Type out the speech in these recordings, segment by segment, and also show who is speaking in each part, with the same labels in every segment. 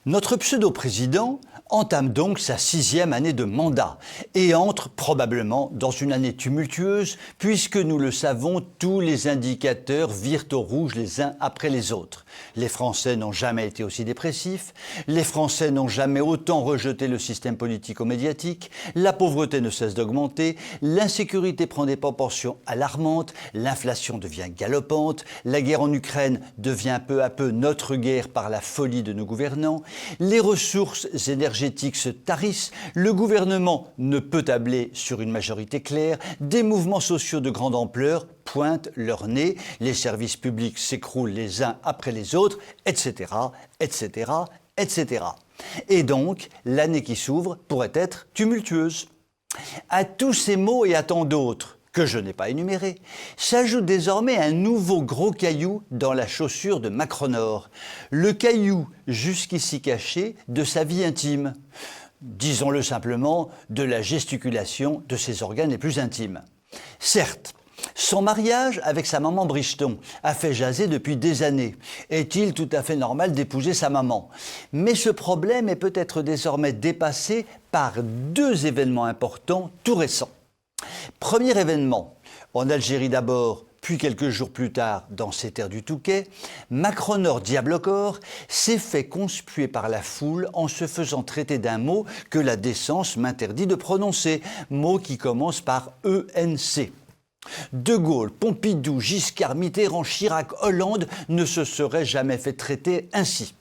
Speaker 1: Notre pseudo-président entame donc sa 6e année de mandat et entre probablement dans une année tumultueuse puisque nous le savons, tous les indicateurs virent au rouge les uns après les autres. Les Français n'ont jamais été aussi dépressifs, les Français n'ont jamais autant rejeté le système politico-médiatique, la pauvreté ne cesse d'augmenter, l'insécurité prend des proportions alarmantes, l'inflation devient galopante, la guerre en Ukraine devient peu à peu notre guerre par la folie de nos gouvernants, les ressources énergétiques se tarissent, le gouvernement ne peut tabler sur une majorité claire, des mouvements sociaux de grande ampleur pointent leur nez, les services publics s'écroulent les uns après les autres, etc., etc., etc. Et donc, l'année qui s'ouvre pourrait être tumultueuse. À tous ces mots et à tant d'autres, que je n'ai pas énumérés, s'ajoute désormais un nouveau gros caillou dans la chaussure de Macronor, le caillou jusqu'ici caché de sa vie intime, disons-le simplement, de la gesticulation de ses organes les plus intimes. Certes, son mariage avec sa maman Bricheton a fait jaser depuis des années. Est-il tout à fait normal d'épouser sa maman? Mais ce problème est peut-être désormais dépassé par deux événements importants tout récents. Premier événement, en Algérie d'abord, puis quelques jours plus tard dans ces terres du Touquet, Macronor Diablocor s'est fait conspuer par la foule en se faisant traiter d'un mot que la décence m'interdit de prononcer, mot qui commence par ENC. De Gaulle, Pompidou, Giscard, Mitterrand, Chirac, Hollande ne se seraient jamais fait traiter ainsi.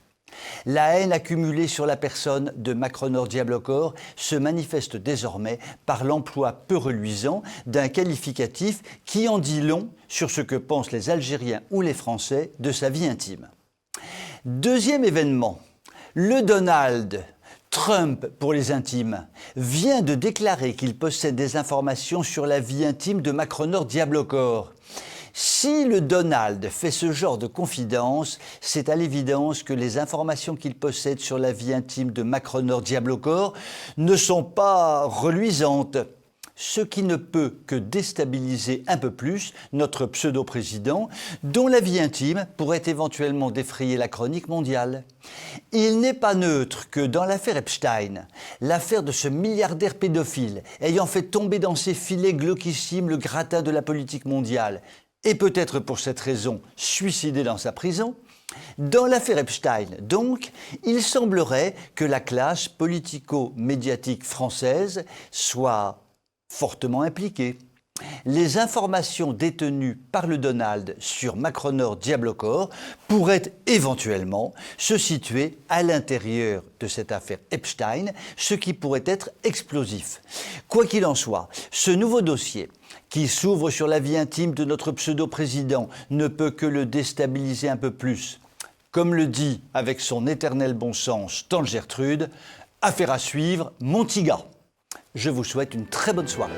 Speaker 1: La haine accumulée sur la personne de Macronor Diablocor se manifeste désormais par l'emploi peu reluisant d'un qualificatif qui en dit long sur ce que pensent les Algériens ou les Français de sa vie intime. Deuxième événement, le Donald, Trump pour les intimes, vient de déclarer qu'il possède des informations sur la vie intime de Macronor Diablocor. Si le Donald fait ce genre de confidence, c'est à l'évidence que les informations qu'il possède sur la vie intime de Macronor Diablocor ne sont pas reluisantes, ce qui ne peut que déstabiliser un peu plus notre pseudo-président, dont la vie intime pourrait éventuellement défrayer la chronique mondiale. Il n'est pas neutre que dans l'affaire Epstein, l'affaire de ce milliardaire pédophile ayant fait tomber dans ses filets glauquissimes le gratin de la politique mondiale, et peut-être pour cette raison suicidé dans sa prison, dans l'affaire Epstein, donc, il semblerait que la classe politico-médiatique française soit fortement impliquée. Les informations détenues par le Donald sur Macronor Diablocor pourraient éventuellement se situer à l'intérieur de cette affaire Epstein, ce qui pourrait être explosif. Quoi qu'il en soit, ce nouveau dossier qui s'ouvre sur la vie intime de notre pseudo-président ne peut que le déstabiliser un peu plus. Comme le dit avec son éternel bon sens Tante Gertrude, affaire à suivre, mon petit gars. Je vous souhaite une très bonne soirée.